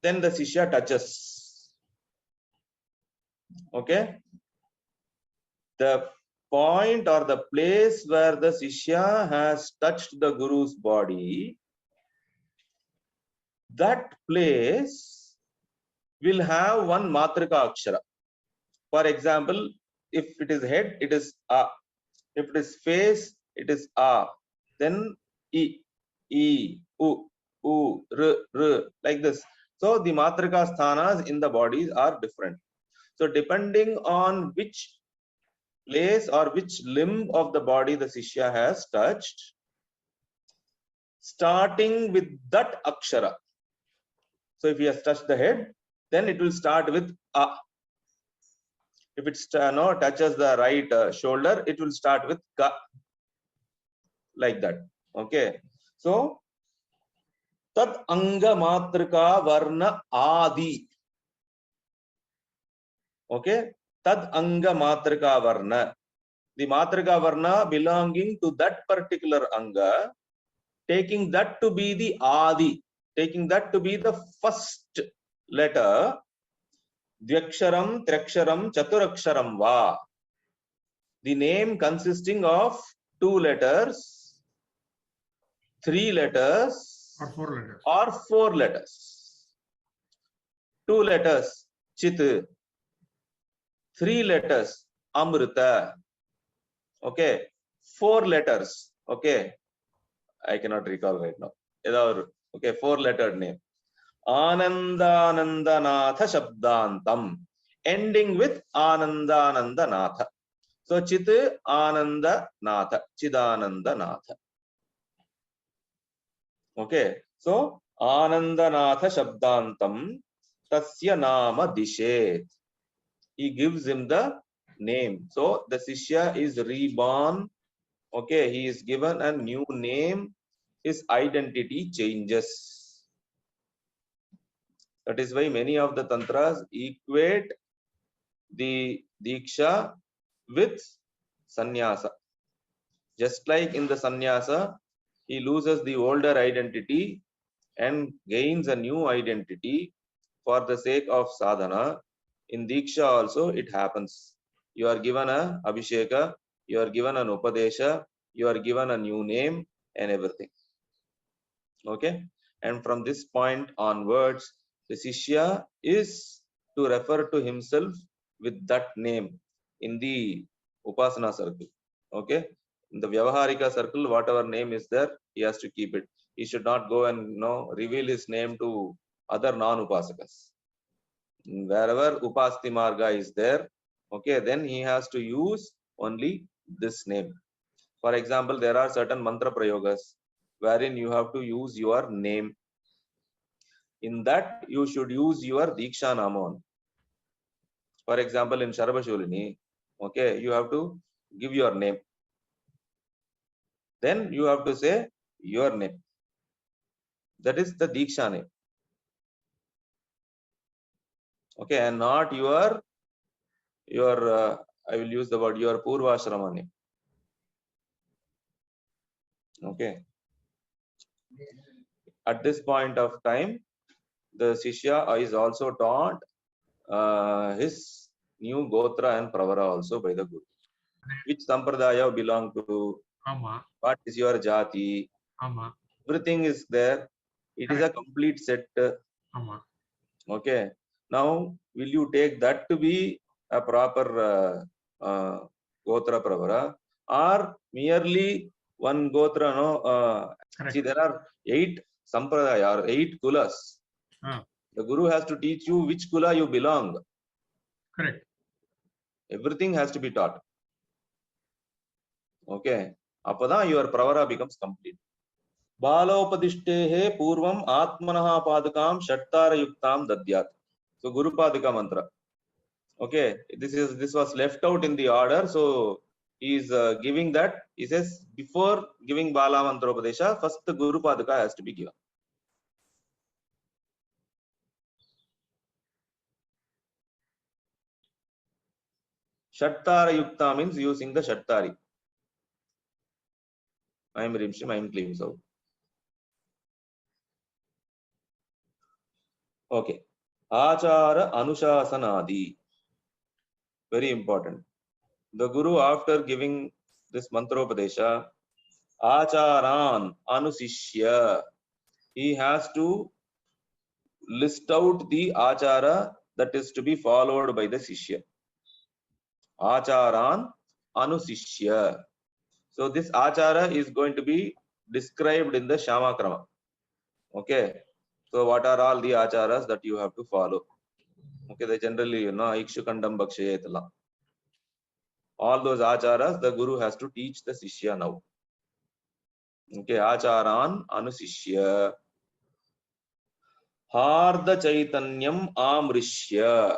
Then the Shishya touches. Okay. The point or the place where the Shishya has touched the Guru's body, that place will have one Matrika Achara. For example, if it is head, it is A. If it is face, it is A. Then E. E, U, U, R, R, like this. So the Matrika sthanas in the bodies are different. So depending on which place or which limb of the body the Shishya has touched, starting with that Akshara. So if he has touched the head, then it will start with A. If it touches the right shoulder, it will start with Ka. Like that. Okay. So Tat Anga Matrika Varna Adi. Okay. Tad Anga Matrika Varna. The Matrika Varna belonging to that particular Anga, taking that to be the Adi, taking that to be the first letter, Dvyaksharam, Triaksharam, Chaturaksharam Va. The name consisting of 2 letters, 3 letters, or 4 letters. or 4 letters. 2 letters, Chit. 3 letters, Amrita. Okay. 4 letters. Okay. I cannot recall right now. Okay, 4-lettered name. Anandanandanatha Shabdantam. Ending with Anandanandanatha. So Chit Ananda Natha. Chidananda Natha. Okay. So Anandanatha Shabdantam Tasya Nama Dishet. He gives him the name. So the Shishya is reborn. Okay, he is given a new name. His identity changes. That is why many of the tantras equate the Diksha with sannyasa. Just like in the sannyasa, he loses the older identity and gains a new identity for the sake of sadhana. In Diksha also it happens. You are given a Abhisheka, you are given an Upadesha, you are given a new name and everything. Okay. And from this point onwards, the Shishya is to refer to himself with that name in the Upasana circle. Okay. In the Vyavaharika circle, whatever name is there, he has to keep it. He should not go and reveal his name to other non-upasakas. Wherever Upasti Marga is there, okay, then he has to use only this name. For example, there are certain mantra prayogas wherein you have to use your name. In that, you should use your Diksha Namon. For example, in Sharvashulini, okay, you have to give your name. Then you have to say your name. That is the Diksha name. Okay, and not your I will use the word, your Purvashrama name. Okay. At this point of time, the Shishya is also taught his new Gotra and Pravara also by the Guru. Which Sampradaya belong to? Ama. What is your Jati? Ama. Everything is there. It is a complete set. Ama. Okay. Now, will you take that to be a proper Gotra Pravara, or merely one Gotra? No. See, there are 8 Sampradaya or 8 Kulas. The Guru has to teach you which Kula you belong. Correct. Everything has to be taught. Okay. Apada your Pravara becomes complete. Bala Upadishte Purvam Atmanaha Padakam Shattara Yuktam Dadyat. So Gurupadika mantra. Okay. This was left out in the order. So he is giving that. He says before giving Bala mantra Upadesha, first the Gurupadika has to be given. Shattara Yukta means using the Shattari. I am Rimshim, I am Klim Sau. Okay. Achara Anushasanadi. Very important. The Guru, after giving this mantropadesha, Acharan Anusishya, he has to list out the Achara that is to be followed by the Shishya. Acharan Anusishya. So this Achara is going to be described in the Shamakrama. Okay. So what are all the acharas that you have to follow? Okay, they generally, Ikshukandam Bhakshayetala. All those acharas the Guru has to teach the Shishya now. Okay, acharan anusishya. Harda Chaitanyam Amrishya.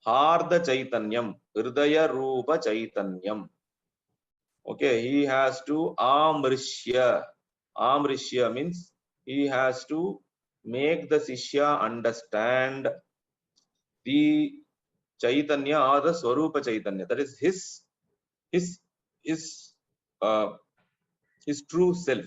Harda Chaitanyam. Hridaya Rupa Chaitanyam. Okay, he has to Amrishya. Amrishya means he has to make the Shishya understand the Chaitanya or the Swarupa Chaitanya. That is his true self.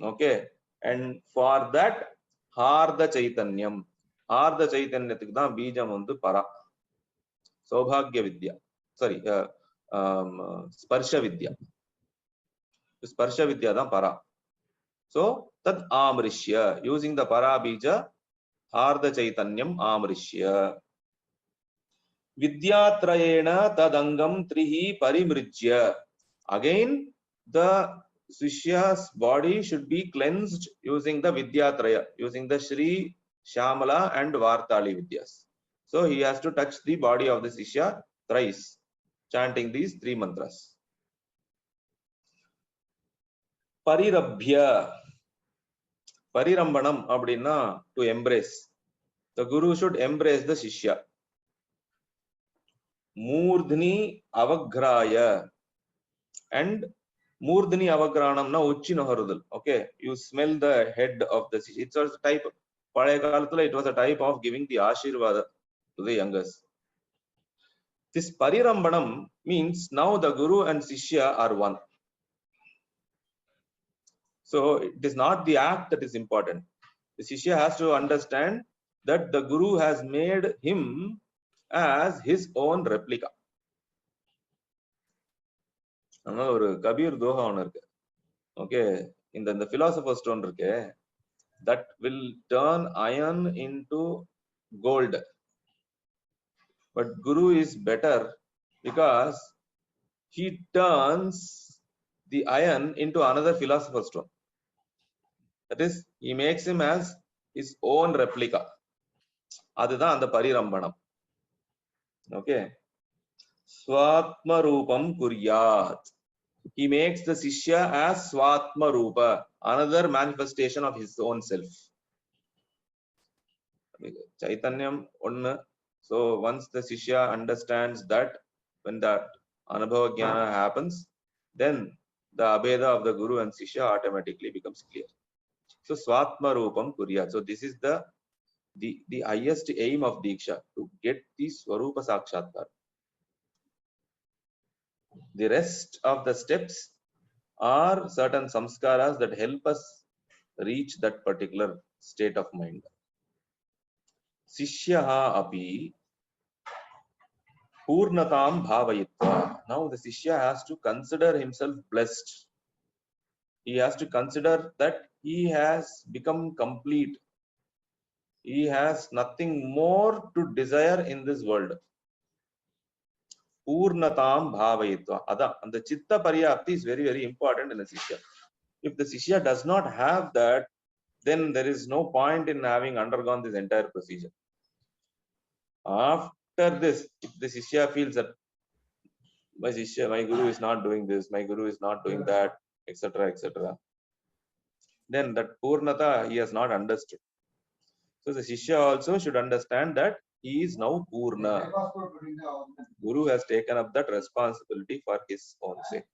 Okay, and for that Harda Chaitanyam. Harda Chaitanyathukku dhaan beejam vandu para. Saubhagya Vidya. Sorry, Sparsha Vidya. Sparsha Vidya dhaan para. So tad Amrishya. Using the para bija, Harda Chaitanyam Amrishya. Vidyatrayena tadangam trihi parimrijya. Again, the Shishya's body should be cleansed using the Vidyatraya, using the Shri, Shamala and Vartali Vidyas. So he has to touch the body of the Shishya thrice, chanting these three mantras. Parirabhya. Parirambanam abdina, to embrace. The Guru should embrace the Shishya. Murdhni avagraya. And Murdhni avagranam na uchchina harudal. Okay, you smell the head of the Shishya. It's a type, it was a type of giving the Ashirvada to the youngest. This Parirambanam means now the Guru and Shishya are one. So it is not the act that is important. The Shishya has to understand that the Guru has made him as his own replica. Or Kabir Doha on okay, in the Philosopher's Stone, that will turn iron into gold. But Guru is better because he turns the iron into another Philosopher's Stone. That is, he makes him as his own replica. Adudha the Parirambanam. Okay. Swatma Rupam Kuryat. He makes the Shishya as Swatma Rupa, another manifestation of his own self. Chaitanyam Onna. So once the Shishya understands that, when that Anubhava Jnana happens, then the Abheda of the Guru and Shishya automatically becomes clear. So Swatma Rupam Kuryat. So this is the highest aim of Diksha, to get the Swarupa Sakshatkar. The rest of the steps are certain samskaras that help us reach that particular state of mind. Shishyaha api purnatam bhavayitva. Now the Shishya has to consider himself blessed. He has to consider that he has become complete. He has nothing more to desire in this world. Purnatam bhavayitva. And the chitta paryapti is very, very important in the Shishya. If the Shishya does not have that, then there is no point in having undergone this entire procedure. After this, if the Shishya feels that my Guru is not doing this, my Guru is not doing that, etc., etc., then that Purnata he has not understood. So the Shishya also should understand that he is now Purna. Guru has taken up that responsibility for his own sake.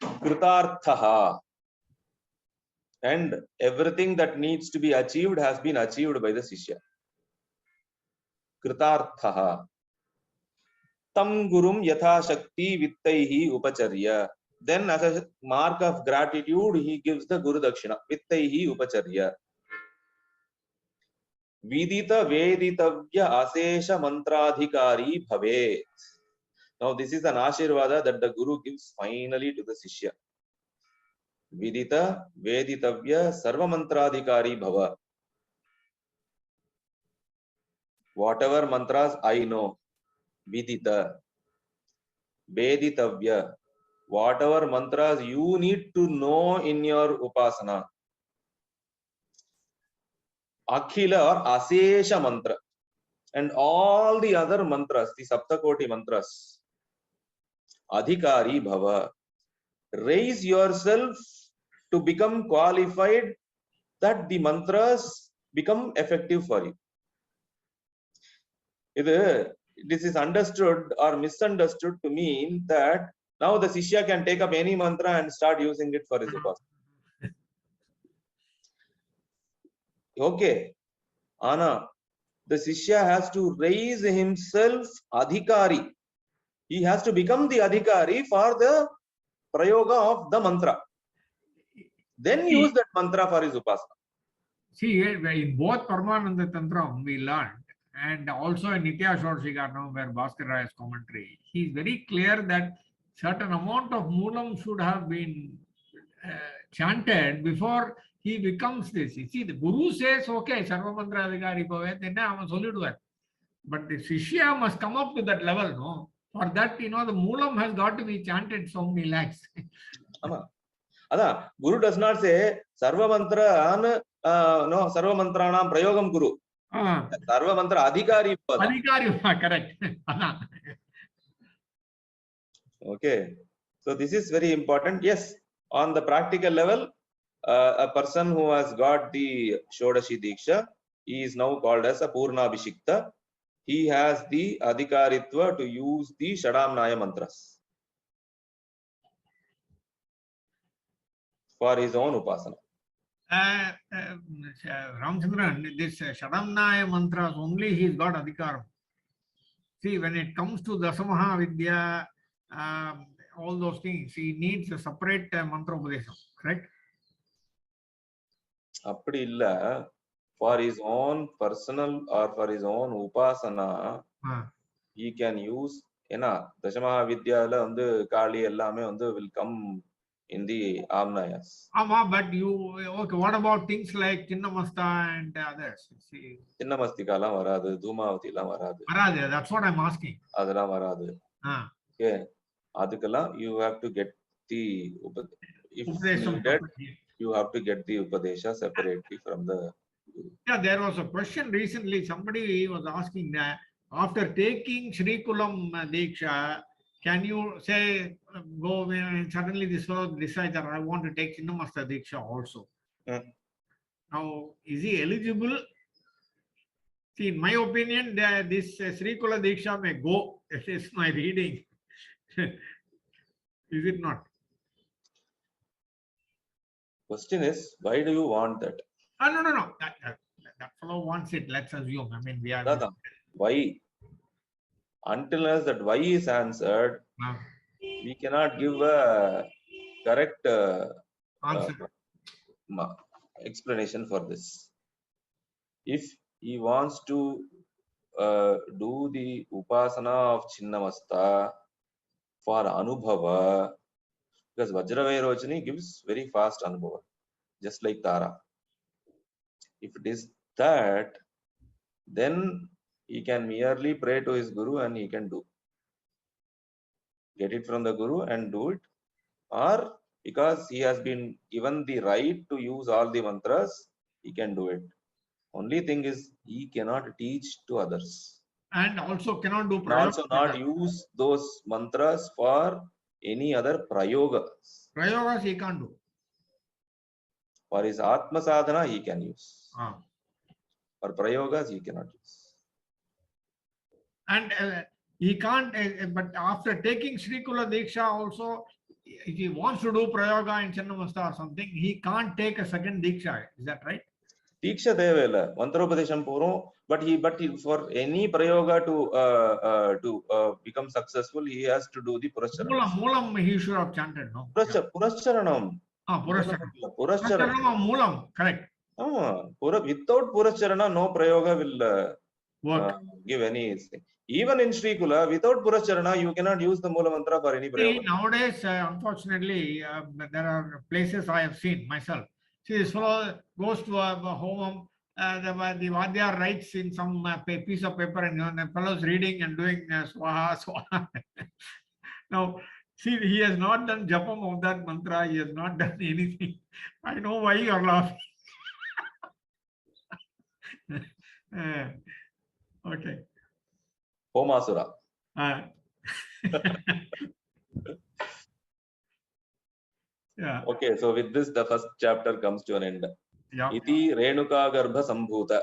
Kritarthaha. And everything that needs to be achieved has been achieved by the Shishya. Kritarthaha. Tam gurum yatha shakti vittaihi upacharya. Then as a mark of gratitude, he gives the Guru Dakshina. Vittaihi upacharya. Vidita veditavya asesha mantradhikari bhavet. Now this is an Ashirvada that the Guru gives finally to the Shishya. Vidita veditavya sarva mantradhikari bhava. Whatever mantras I know, vidita, veditavya, whatever mantras you need to know in your upasana. Akhila or Asesha mantra. And all the other mantras, the Saptakoti mantras. Adhikari bhava. Raise yourself to become qualified that the mantras become effective for you. This is understood or misunderstood to mean that now the Shishya can take up any mantra and start using it for his upasana. Okay, Anna, the Shishya has to raise himself Adhikari. He has to become the Adhikari for the Prayoga of the mantra. Then use that mantra for his upasana. See, in both Paramananda Tantram we learned, and also in Nitya Shodashi where Bhaskar Ray's commentary, he is very clear that certain amount of Moolam should have been chanted before he becomes this. You see, the Guru says, okay, Sarva Mantra Adhikari Bhave, then I am solid. But the Shishya must come up to that level, no? For that, the Moolam has got to be chanted so many lakhs. Guru does not say Sarva Mantra, no, Sarva Mantranam Prayogam Guru. Sarva Mantra Adhikari. Adhikari, correct. Okay. So this is very important. Yes, on the practical level, a person who has got the Shodashi Diksha, he is now called as a Purnabhishikta. He has the Adhikaritva to use the Shadamnaya mantras for his own upasana. Ramchandran, this Shadamnaya mantras only he's got Adhikaram. See, when it comes to Dasamaha Vidya, all those things, he needs a separate mantra upadesha, correct? Appadi illa, for his own personal or for his own upasana, he can use, Dashamaha Vidya Kali ellame will come in the Amnayas. But okay, what about things like Chinnamasta and others? Chinnamastika la varadu, Dhumavati la varadu. That's what I'm asking. Adala varadu. Okay. Adhikala, you have to get the, if needed, you have to get the Upadesha separately from the Guru. Yeah, there was a question recently, somebody was asking that after taking Sri Kulam Diksha, can you say, go and suddenly this fellow decides that I want to take Chinnamasta Diksha also. Now, is he eligible? See, in my opinion, this Sri Kula Diksha may go. This is my reading. Is it not? Question is, why do you want that? No. That fellow wants it. Let's assume. I mean, we are. Why? Until as that why is answered, we cannot give a correct explanation for this. If he wants to do the upasana of Chinnamasta for Anubhava, because Vajravairochani gives very fast Anubhava, just like Tara. If it is that, then he can merely pray to his Guru and he can do. Get it from the Guru and do it. Or because he has been given the right to use all the mantras, he can do it. Only thing is, he cannot teach to others. And also cannot do prayoga. Also not use those mantras for any other prayogas. Prayogas he can't do. For his Atma sadhana, he can use. For prayogas, he cannot use. And he can't, but after taking Sri Kula Diksha also, if he wants to do Prayoga in Chinnamasta or something, he can't take a second Diksha. Is that right? Diksha devela, Mantropadesham puro, but for any Prayoga to become successful, he has to do the Purascharana. Moolam he should have chanted, no? Purascharana. Purascharana Moolam, correct. Without Purascharana, no Prayoga will give any. Even in Sri Kula, without Purascharana, you cannot use the Moola Mantra for any Prayoga. Nowadays, unfortunately, there are places I have seen myself. See, this fellow goes to a home, the Vidya writes in some piece of paper and the fellow's reading and doing swaha. Now, See, he has not done japam of that mantra. He has not done anything. I know why you are laughing. Okay. Homasura. Yeah. Okay, so with this, the first chapter comes to an end. Yeah. Iti Renuka Garbha Sambhuta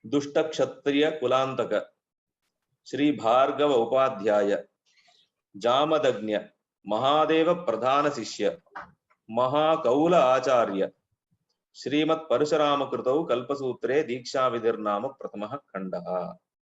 Dushta Kshatriya Kulantaka Shri Bhargava Upadhyaya Jamadagnya Mahadeva Pradhana Shishya Mahakaula Acharya Shrimat Parashurama Krutau Kalpasutre Diksha Vidirnama Pratamaha Khandaha.